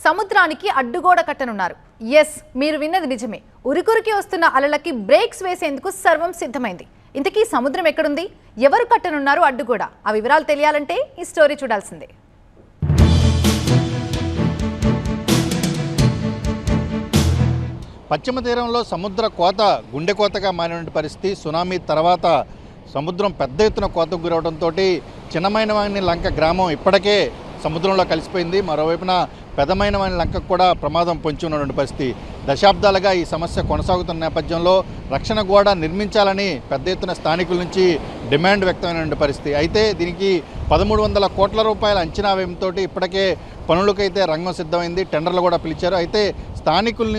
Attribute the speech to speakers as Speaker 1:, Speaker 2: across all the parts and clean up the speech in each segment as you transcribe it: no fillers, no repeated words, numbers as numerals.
Speaker 1: సముద్రానికి అడ్డుగోడ కట్టనున్నారు. ఎస్, మీరు విన్నది నిజమే. ఉరికురికి వస్తున్న అలలకి బ్రేక్స్ వేసేందుకు సర్వం సిద్ధమైంది. ఇంతకీ సముద్రం ఎక్కడుంది, ఎవరు కట్టనున్నారు అడ్డుగోడ? ఆ వివరాలు తెలియాలంటే ఈ స్టోరీ చూడాల్సిందే.
Speaker 2: పశ్చిమ తీరంలో సముద్ర కోత గుండె కోతగా మారిన పరిస్థితి. సునామీ తర్వాత సముద్రం పెద్ద ఎత్తున కోతకు గురవడంతో చిన్నమైనవాని లంక గ్రామం ఇప్పటికే సముద్రంలో కలిసిపోయింది. మరోవైపున పెదమైనవాని లంకకు కూడా ప్రమాదం పొంచి ఉన్నటువంటి పరిస్థితి. దశాబ్దాలుగా ఈ సమస్య కొనసాగుతున్న నేపథ్యంలో రక్షణ గోడ నిర్మించాలని పెద్ద ఎత్తున స్థానికుల నుంచి డిమాండ్ వ్యక్తమైనటువంటి పరిస్థితి. అయితే దీనికి 1300 కోట్ల రూపాయల అంచనా వ్యయంతో ఇప్పటికే పనులకైతే రంగం సిద్ధమైంది. టెండర్లు కూడా పిలిచారు. అయితే స్థానికుల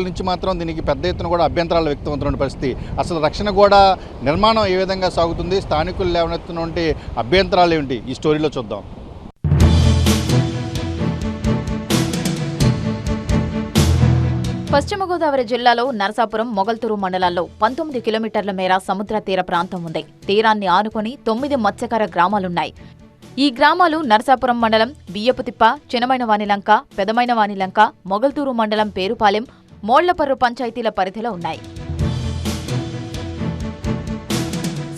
Speaker 2: నుంచి మాత్రం దీనికి పెద్ద ఎత్తున కూడా అభ్యంతరాలు వ్యక్తమవుతున్న పరిస్థితి. అసలు రక్షణ గోడ నిర్మాణం ఏ విధంగా సాగుతుంది, స్థానికులు లేవనెత్తున్నటువంటి అభ్యంతరాలు ఏమిటి, ఈ స్టోరీలో చూద్దాం.
Speaker 3: పశ్చిమ గోదావరి జిల్లాలో నరసాపురం, మొగల్తూరు మండలాల్లో 19 కిలోమీటర్ల మేర సముద్ర తీర ప్రాంతం ఉంది. తీరాన్ని ఆనుకొని 9 మత్స్యకార గ్రామాలున్నాయి. ఈ గ్రామాలు నరసాపురం మండలం బియ్యపుతిప్ప, చిన్నమైనవానిలంక, పెదమైనవానిలంక, మొగల్తూరు మండలం పేరుపాలెం, మోళ్లపర్రు పంచాయతీల పరిధిలో ఉన్నాయి.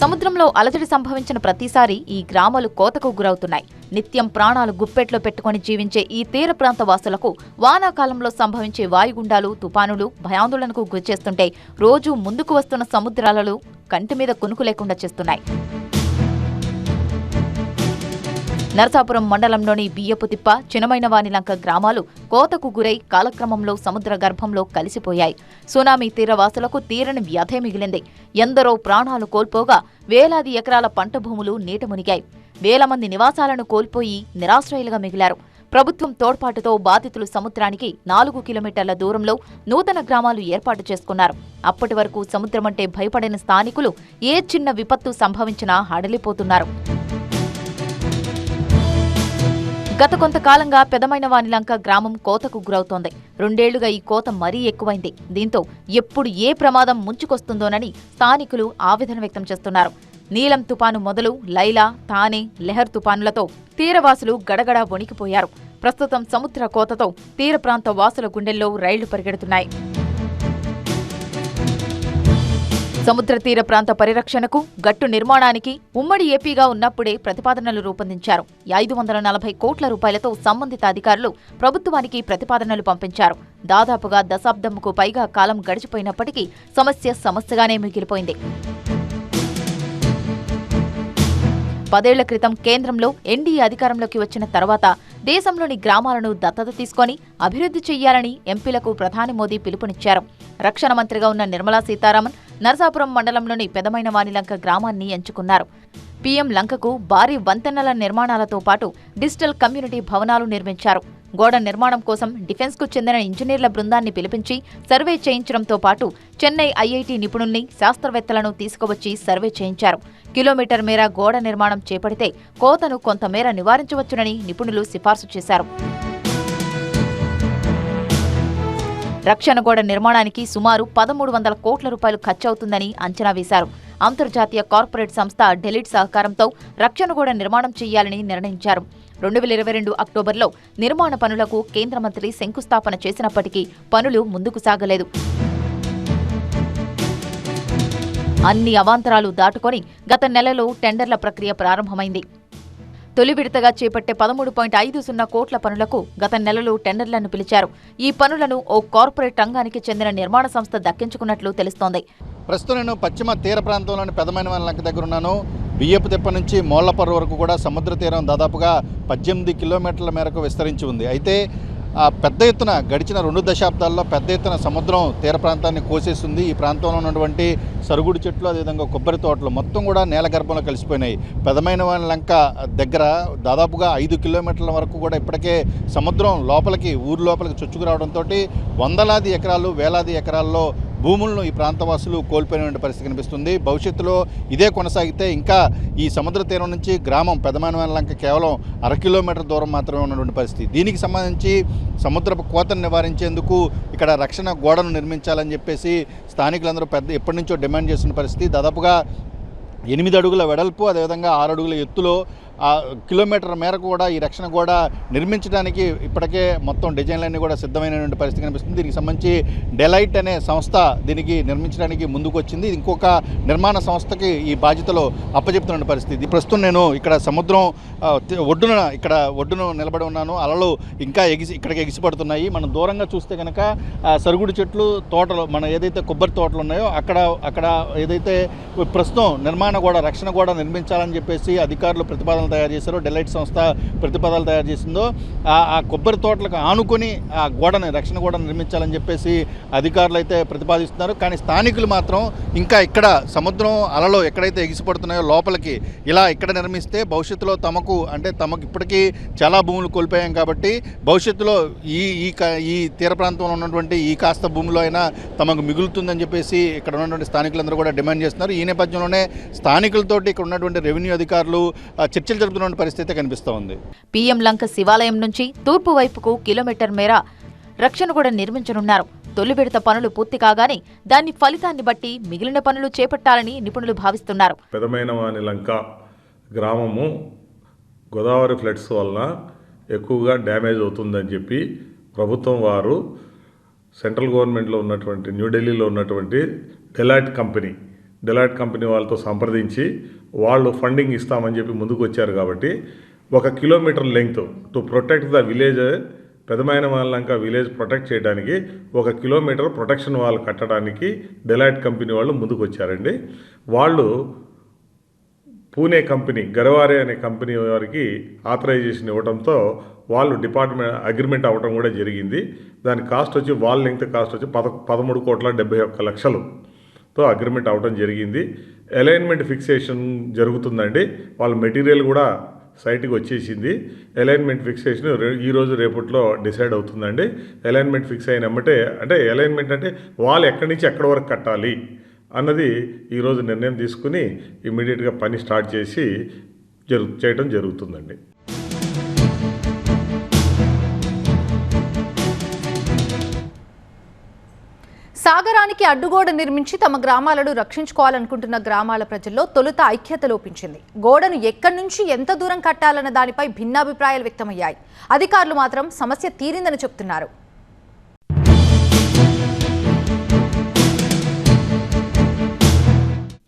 Speaker 3: సముద్రంలో అలజడి సంభవించిన ప్రతిసారి ఈ గ్రామాలు కోతకు గురవుతున్నాయి. నిత్యం ప్రాణాలు గుప్పెట్లో పెట్టుకుని జీవించే ఈ తీర ప్రాంత వాసులకు వానాకాలంలో సంభవించే వాయుగుండాలు, తుపానులు భయాందోళనకు గురిచేస్తుంటే రోజూ ముందుకు వస్తున్న సముద్రాలలో కంటి మీద కునుకు లేకుండా చేస్తున్నాయి. నరసాపురం మండలంలోని బియ్యపుతిప్ప, చిన్నమైనవానిలంక గ్రామాలు కోతకు గురై కాలక్రమంలో సముద్ర గర్భంలో కలిసిపోయాయి. సునామీ తీరవాసులకు తీరని వ్యధే మిగిలింది. ఎందరో ప్రాణాలు కోల్పోగా వేలాది ఎకరాల పంట భూములు నీట మునిగాయి. వేల మంది నివాసాలను కోల్పోయి నిరాశ్రయులుగా మిగిలారు. ప్రభుత్వం తోడ్పాటుతో బాధితులు సముద్రానికి 4 కిలోమీటర్ల దూరంలో నూతన గ్రామాలు ఏర్పాటు చేసుకున్నారు. అప్పటి వరకు సముద్రమంటే భయపడిన స్థానికులు ఏ చిన్న విపత్తు సంభవించినా హడలిపోతున్నారు. గత కొంతకాలంగా పెదమైనవానిలంక గ్రామం కోతకు గురవుతోంది. 2 ఏళ్లుగా ఈ కోత మరీ ఎక్కువైంది. దీంతో ఎప్పుడు ఏ ప్రమాదం ముంచుకొస్తుందోనని స్థానికులు ఆవేదన వ్యక్తం చేస్తున్నారు. నీలం తుపాను మొదలు లైలా, తానే, లెహర్ తుపానులతో తీరవాసులు గడగడా వణికిపోయారు. ప్రస్తుతం సముద్ర కోతతో తీర ప్రాంత వాసుల గుండెల్లో రైళ్లు పరిగెడుతున్నాయి. సముద్ర తీర ప్రాంత పరిరక్షణకు, గట్టు నిర్మాణానికి ఉమ్మడి ఏపీగా ఉన్నప్పుడే ప్రతిపాదనలు రూపొందించారు. 540 కోట్ల రూపాయలతో సంబంధిత అధికారులు ప్రభుత్వానికి ప్రతిపాదనలు పంపించారు. దాదాపుగా దశాబ్దంకు పైగా కాలం గడిచిపోయినప్పటికీ సమస్యగానే మిగిలిపోయింది. 10 ఏళ్ల క్రితం కేంద్రంలో ఎన్డీఏ అధికారంలోకి వచ్చిన తర్వాత దేశంలోని గ్రామాలను దత్తత తీసుకొని అభివృద్ధి చెయ్యాలని ఎంపీలకు ప్రధాని మోదీ పిలుపునిచ్చారు. రక్షణ మంత్రిగా ఉన్న నిర్మలా సీతారామన్ నరసాపురం మండలంలోని పెదమైనవానిలంక గ్రామాన్ని ఎంచుకున్నారు. పీఎం లంకకు భారీ వంతెనల నిర్మాణాలతో పాటు డిజిటల్ కమ్యూనిటీ భవనాలు నిర్మించారు. గోడ నిర్మాణం కోసం డిఫెన్స్కు చెందిన ఇంజనీర్ల బృందాన్ని పిలిపించి సర్వే చేయించడంతో పాటు చెన్నై ఐఐటీ నిపుణుల్ని, శాస్త్రవేత్తలను తీసుకువచ్చి సర్వే చేయించారు. కిలోమీటర్ మేర గోడ నిర్మాణం చేపడితే కోతను కొంతమేర నివారించవచ్చునని నిపుణులు సిఫార్సు చేశారు. రక్షణ గోడ నిర్మాణానికి సుమారు 1300 కోట్ల రూపాయలు ఖర్చవుతుందని అంచనా వేశారు. అంతర్జాతీయ కార్పొరేట్ సంస్థ డెలిట్ సహకారంతో రక్షణ గోడ నిర్మాణం చేయాలని నిర్ణయించారు. 2022 అక్టోబర్లో నిర్మాణ పనులకు కేంద్ర మంత్రి శంకుస్థాపన చేసినప్పటికీ పనులు ముందుకు సాగలేదు. అన్ని అవాంతరాలు దాటుకొని గత నెలలో టెండర్ల ప్రక్రియ ప్రారంభమైంది. తొలి విడతగా చేపట్టే 13.50 కోట్ల పనులకు గత నెలలో టెండర్లను పిలిచారు. ఈ పనులను ఓ కార్పొరేట్ రంగానికి చెందిన నిర్మాణ సంస్థ దక్కించుకున్నట్లు తెలుస్తోంది.
Speaker 2: ప్రస్తుతం నేను పశ్చిమ తీర ప్రాంతంలోని పెదమైనవానిలంక దగ్గర ఉన్నాను. బియ్యపుతిప్ప నుంచి మోళ్లపర్రు వరకు కూడా సముద్ర తీరం దాదాపుగా 18 కిలోమీటర్ల మేరకు విస్తరించి ఉంది. అయితే పెద్ద ఎత్తున గడిచిన 2 దశాబ్దాల్లో పెద్ద ఎత్తున సముద్రం తీర ప్రాంతాన్ని కోసేస్తుంది. ఈ ప్రాంతంలో ఉన్నటువంటి సరుగుడు చెట్లు, అదేవిధంగా కొబ్బరి తోటలు మొత్తం కూడా నేల గర్భంలో కలిసిపోయినాయి. పెదమైనవానిలంక దగ్గర దాదాపుగా 5 కిలోమీటర్ల వరకు కూడా ఇప్పటికే సముద్రం ఊరు లోపలికి చొచ్చుకు రావడంతో వందలాది ఎకరాలు, వేలాది ఎకరాల్లో భూములను ఈ ప్రాంతవాసులు కోల్పోయిన పరిస్థితి కనిపిస్తుంది. భవిష్యత్తులో ఇదే కొనసాగితే ఇంకా ఈ సముద్ర తీరం నుంచి గ్రామం పెదమైనవానిలంక కేవలం 1/2 కిలోమీటర్ దూరం మాత్రమే ఉన్నటువంటి పరిస్థితి. దీనికి సంబంధించి సముద్రపు కోతను నివారించేందుకు ఇక్కడ రక్షణ గోడను నిర్మించాలని చెప్పేసి స్థానికులందరూ ఎప్పటి నుంచో డిమాండ్ చేస్తున్న పరిస్థితి. దాదాపుగా 8 అడుగుల వెడల్పు, అదేవిధంగా 6 అడుగుల ఎత్తులో కిలోమీటర్ మేరకు కూడా ఈ రక్షణ గోడ నిర్మించడానికి ఇప్పటికే మొత్తం డిజైన్లన్నీ కూడా సిద్ధమైనటువంటి పరిస్థితి కనిపిస్తుంది. దీనికి సంబంధించి డెలైట్ అనే సంస్థ దీనికి నిర్మించడానికి ముందుకు వచ్చింది. ఇంకొక నిర్మాణ సంస్థకి ఈ బాధ్యతలు అప్పచెప్తున్న పరిస్థితి. ప్రస్తుతం నేను ఇక్కడ సముద్రం ఒడ్డున నిలబడి ఉన్నాను. అలలు ఇంకా ఇక్కడికి ఎగిసిపడుతున్నాయి. మనం దూరంగా చూస్తే కనుక సరుగుడు చెట్లు, తోటలు, మన ఏదైతే కొబ్బరి తోటలు ఉన్నాయో అక్కడ ఏదైతే ప్రస్తుతం నిర్మాణ గోడ, రక్షణ గోడ నిర్మించాలని చెప్పేసి అధికారులు ప్రతిపాదనలు తయారు చేశారో, డెలైట్ సంస్థ ప్రతిపాదనలు తయారు చేసిందో ఆ కొబ్బరి తోటలకు ఆనుకొని ఆ గోడని, రక్షణ గోడను నిర్మించాలని చెప్పేసి అధికారులు అయితే ప్రతిపాదిస్తున్నారు. కానీ స్థానికులు మాత్రం ఇంకా ఇక్కడ సముద్రం అలలో ఎక్కడైతే ఎగిసిపడుతున్నాయో లోపలికి ఇలా ఇక్కడ నిర్మిస్తే భవిష్యత్తులో తమకు ఇప్పటికీ చాలా భూములు కోల్పోయాం కాబట్టి భవిష్యత్తులో ఈ తీర ప్రాంతంలో ఉన్నటువంటి ఈ కాస్త భూమిలో అయినా తమకు మిగులుతుందని చెప్పేసి ఇక్కడ ఉన్నటువంటి స్థానికులందరూ కూడా డిమాండ్ చేస్తున్నారు. ఈ నేపథ్యంలోనే స్థానికులతోటి ఇక్కడ ఉన్నటువంటి రెవెన్యూ అధికారులు చర్చలు జరుపుతున్న పరిస్థితి కనిపిస్తూ ఉంది.
Speaker 3: పీఎం లంక శివాలయం నుంచి తూర్పు వైపుకు కిలోమీటర్ మేర రక్షణ కూడా నిర్మించనున్నారు. తొలి విడత పనులు పూర్తి కాగానే దాని ఫలితాన్ని బట్టి మిగిలిన పనులు చేపట్టాలని నిపుణులు భావిస్తున్నారు.
Speaker 4: పెదమైనవాని లంక గ్రామము గోదావరి ఫ్లడ్స్ వలన ఎక్కువగా డ్యామేజ్ అవుతుందని చెప్పి ప్రభుత్వం వారు సెంట్రల్ గవర్నమెంట్లో ఉన్నటువంటి న్యూఢిల్లీలో ఉన్నటువంటి డెలాయిట్ కంపెనీ వాళ్ళతో సంప్రదించి వాళ్ళు ఫండింగ్ ఇస్తామని చెప్పి ముందుకు వచ్చారు. కాబట్టి 1 kilometer length to protect the village, Pedamainavani Lanka village protect చేయడానికి 1 కిలోమీటర్ ప్రొటెక్షన్ వాల్ కట్టడానికి డెలాయిట్ కంపెనీ వాళ్ళు ముందుకు వచ్చారండి. వాళ్ళు పూణే కంపెనీ, గరవారే అనే కంపెనీ వారికి ఆథరైజేషన్ ఇవ్వడంతో వాళ్ళు డిపార్ట్మెంట్ అగ్రిమెంట్ అవ్వడం కూడా జరిగింది. దాని కాస్ట్ వచ్చి వాల్ లెంగ్త్ కాస్ట్ వచ్చి 13,71,00,000తో అగ్రిమెంట్ అవ్వడం జరిగింది. అలైన్మెంట్ ఫిక్సేషన్ జరుగుతుందండి. వాళ్ళ మెటీరియల్ కూడా సైట్కి వచ్చేసింది. అలైన్మెంట్ ఫిక్సేషన్ ఈరోజు రేపట్లో డిసైడ్ అవుతుందండి. అలైన్మెంట్ ఫిక్స్ అయినమ్మటే, అంటే అలైన్మెంట్ అంటే వాళ్ళు ఎక్కడి నుంచి ఎక్కడి వరకు కట్టాలి అన్నది ఈరోజు నిర్ణయం తీసుకుని ఇమ్మీడియట్గా పని స్టార్ట్ చేసి చేయడం జరుగుతుందండి.
Speaker 1: సాగరానికి అడ్డుగోడ నిర్మించి తమ గ్రామాలను రక్షించుకోవాలనుకుంటున్న గ్రామాల ప్రజల్లో తొలుత ఐక్యత లోపించింది. గోడను ఎక్కడి నుంచి ఎంత దూరం కట్టాలన్న దానిపై భిన్నాభిప్రాయాలు వ్యక్తమయ్యాయి. అధికారులు మాత్రం సమస్య తీరిందని చెప్తున్నారు.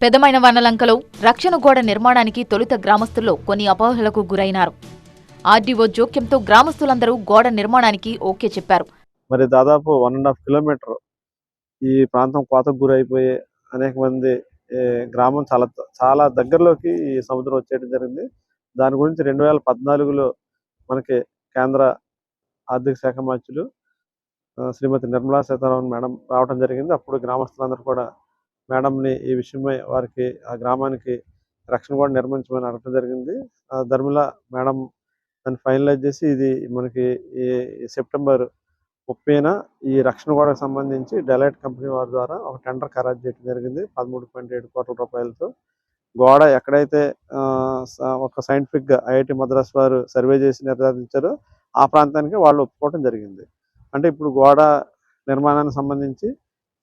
Speaker 3: పెదమైనవాని లంకలో రక్షణ గోడ నిర్మాణానికి తొలుత గ్రామస్తుల్లో కొన్ని అపోహలకు గురైనారు. ఆర్డీఓ జోక్యంతో గ్రామస్తులందరూ గోడ నిర్మాణానికి ఓకే చెప్పారు.
Speaker 5: మరి దాదాపు 1.5 కిలోమీటర్ ఈ ప్రాంతం కోతకు గురైపోయి అనేక మంది గ్రామం చాలా దగ్గరలోకి ఈ సముద్రం వచ్చేయడం జరిగింది. దాని గురించి 2014లో మనకి కేంద్ర ఆర్థిక శాఖ మంత్రులు శ్రీమతి నిర్మలా సీతారామన్ మేడం రావడం జరిగింది. అప్పుడు గ్రామస్తులందరూ కూడా మేడంని ఈ విషయమై వారికి ఆ గ్రామానికి రక్షణ కూడా నిర్మించమని అడగడం జరిగింది. ధర్మిల మేడం దాన్ని ఫైనలైజ్ చేసి ఇది మనకి ఈ సెప్టెంబర్ 30న ఈ రక్షణ గోడకు సంబంధించి డెలైట్ కంపెనీ వారి ద్వారా ఒక టెండర్ ఖరారు చేయడం జరిగింది. 13.7 కోట్ల రూపాయలతో గోడ ఎక్కడైతే ఒక సైంటిఫిక్గా ఐఐటి మద్రాస్ వారు సర్వే చేసి నిర్ధారించారో ఆ ప్రాంతానికి వాళ్ళు ఒప్పుకోవడం జరిగింది. అంటే ఇప్పుడు గోడ నిర్మాణానికి సంబంధించి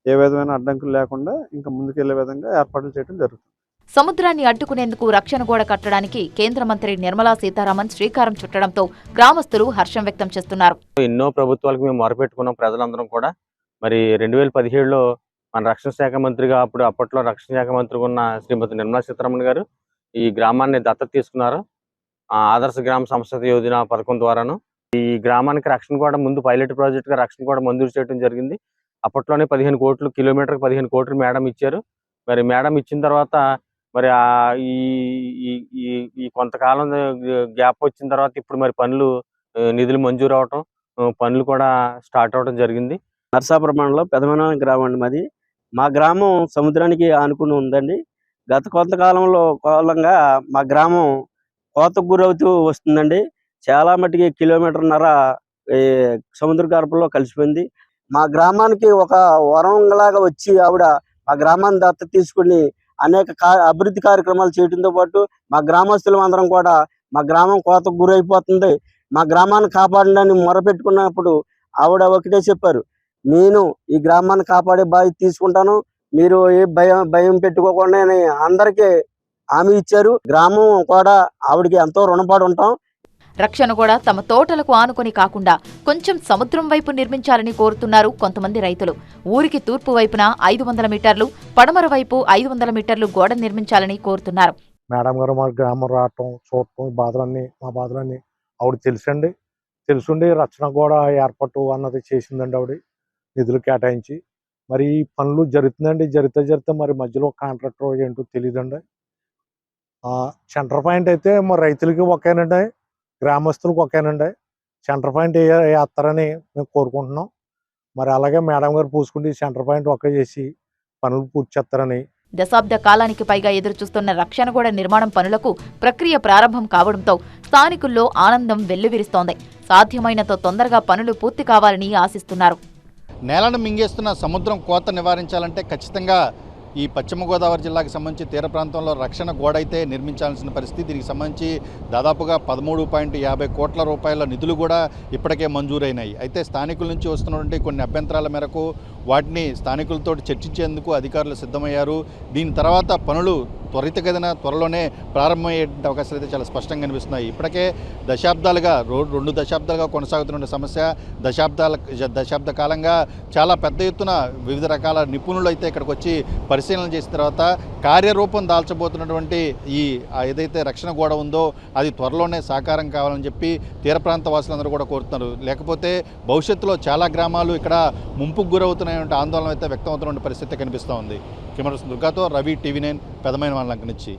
Speaker 5: ఏ విధమైన అడ్డంకులు లేకుండా ఇంకా ముందుకెళ్లే విధంగా ఏర్పాట్లు చేయడం జరుగుతుంది.
Speaker 3: సముద్రాన్ని అడ్డుకునేందుకు రక్షణ గోడ కట్టడానికి కేంద్ర మంత్రి నిర్మలా సీతారామన్ శ్రీకారం చుట్టడంతో గ్రామస్తులు హర్షం వ్యక్తం చేస్తున్నారు.
Speaker 6: ఎన్నో ప్రభుత్వాలకు మేము మొరపెట్టుకున్నాం ప్రజలందరం కూడా. మరి 2017లో మన రక్షణ శాఖ మంత్రిగా అప్పట్లో రక్షణ శాఖ మంత్రిగా ఉన్న శ్రీమతి నిర్మలా సీతారామన్ గారు ఈ గ్రామాన్ని దత్తత తీసుకున్నారు. ఆదర్శ గ్రామ సంస్థ యోజన పథకం ద్వారాను ఈ గ్రామానికి రక్షణ గోడ ముందు పైలట్ ప్రాజెక్ట్ గా రక్షణ గోడ మంజూరు చేయడం జరిగింది. అప్పట్లోనే 15 కోట్లు, కిలోమీటర్కి 15 కోట్లు మేడం ఇచ్చారు. మరి మేడం ఇచ్చిన తర్వాత మరి ఈ కొంతకాలం గ్యాప్ వచ్చిన తర్వాత ఇప్పుడు మరి నిధులు మంజూరు అవటం, పనులు కూడా స్టార్ట్ అవడం జరిగింది.
Speaker 7: నరసాపురం మండలం పెదమైనవాని గ్రామం అండి మాది. మా గ్రామం సముద్రానికి ఆనుకుని ఉందండి. గత కొంతకాలంగా మా గ్రామం కోతకు గురవుతూ వస్తుందండి. చాలా మటుకి 1.5 కిలోమీటర్ల సముద్ర గర్భంలో కలిసిపోయింది. మా గ్రామానికి ఒక వరంలాగా వచ్చి ఆవిడ మా గ్రామాన్ని దత్తత తీసుకుని అనేక అభివృద్ధి కార్యక్రమాలు చేయడంతో పాటు మా గ్రామస్తులం అందరం కూడా మా గ్రామం కోతకు గురైపోతుంది, మా గ్రామాన్ని కాపాడడానికి మొరపెట్టుకున్నప్పుడు ఆవిడ ఒకటే చెప్పారు, నేను ఈ గ్రామాన్ని కాపాడే బాధ్యత తీసుకుంటాను, మీరు ఏ భయం పెట్టుకోకుండా అందరికీ హామీ ఇచ్చారు. గ్రామం కూడా ఆవిడకి ఎంతో రుణపడి ఉంటాం.
Speaker 3: రక్షణ కూడా తమ తోటలకు ఆనుకొని కాకుండా కొంచెం సముద్రం వైపు నిర్మించాలని కోరుతున్నారు కొంతమంది రైతులు. ఊరికి తూర్పు వైపున 500 మీటర్లు, పడమర వైపు 500 మీటర్లు గోడ నిర్మించాలని కోరుతున్నారు.
Speaker 8: మేడం గారు మా గ్రామం రావటం, చూడటం, మా బాధలన్నీ ఆవిడ తెలుసుండి రక్షణ గోడ ఏర్పాటు అన్నది చేసిందండి ఆవిడ, నిధులు కేటాయించి. మరి ఈ పనులు జరుగుతుందండి, జరిగితే మరి మధ్యలో కాంట్రాక్టర్ ఏంటో తెలియదండి. సెంటర్ పాయింట్ అయితే మరి రైతులకి ఒకేనండి, గ్రామస్తులకు ఒకేనండి. సెంటర్ పాయింట్ వేస్తారని మేము కోరుకుంటున్నాం. మరి అలాగే మేడం గారు పూసుకుంటే సెంటర్ పాయింట్ ఒకే చేసి పనులు పూర్తి చేస్తారని.
Speaker 3: దశాబ్ద కాలానికి పైగా ఎదురుచూస్తున్న రక్షణ గోడ నిర్మాణం పనులకు ప్రక్రియ ప్రారంభం కావడంతో స్థానికుల్లో ఆనందం వెల్లువిరుస్తోంది. సాధ్యమైనంత తొందరగా పనులు పూర్తి కావాలని ఆశిస్తున్నారు.
Speaker 2: నేలను మింగేస్తున్న సముద్రం కోత నివారించాలంటే ఖచ్చితంగా ఈ పశ్చిమ గోదావరి జిల్లాకు సంబంధించి తీర ప్రాంతంలో రక్షణ గోడ అయితే నిర్మించాల్సిన పరిస్థితి. దీనికి సంబంధించి దాదాపుగా 13.50 కోట్ల రూపాయల నిధులు కూడా ఇప్పటికే మంజూరైనాయి. అయితే స్థానికుల నుంచి వస్తున్నటువంటి కొన్ని అభ్యంతరాల మేరకు వాటిని స్థానికులతో చర్చించేందుకు అధికారులు సిద్ధమయ్యారు. దీని తర్వాత పనులు త్వరితగతిన త్వరలోనే ప్రారంభమయ్యే అవకాశాలు అయితే చాలా స్పష్టంగా కనిపిస్తున్నాయి. ఇప్పటికే దశాబ్దాలుగా 2 దశాబ్దాలుగా కొనసాగుతున్న సమస్య, దశాబ్ద కాలంగా చాలా పెద్ద ఎత్తున వివిధ రకాల నిపుణులు అయితే ఇక్కడికి వచ్చి పరిశీలన చేసిన తర్వాత కార్యరూపం దాల్చబోతున్నటువంటి ఈ ఏదైతే రక్షణ గోడ ఉందో అది త్వరలోనే సాకారం కావాలని చెప్పి తీర ప్రాంత వాసులందరూ కూడా కోరుతున్నారు. లేకపోతే భవిష్యత్తులో చాలా గ్రామాలు ఇక్కడ ముంపుకు గురవుతున్నటువంటి ఆందోళన అయితే వ్యక్తం అవుతున్న పరిస్థితి కనిపిస్తూ ఉంది. కెమెరా దుర్గాతో రవి, TV9 పెదమైన వాళ్ళ నుంచి.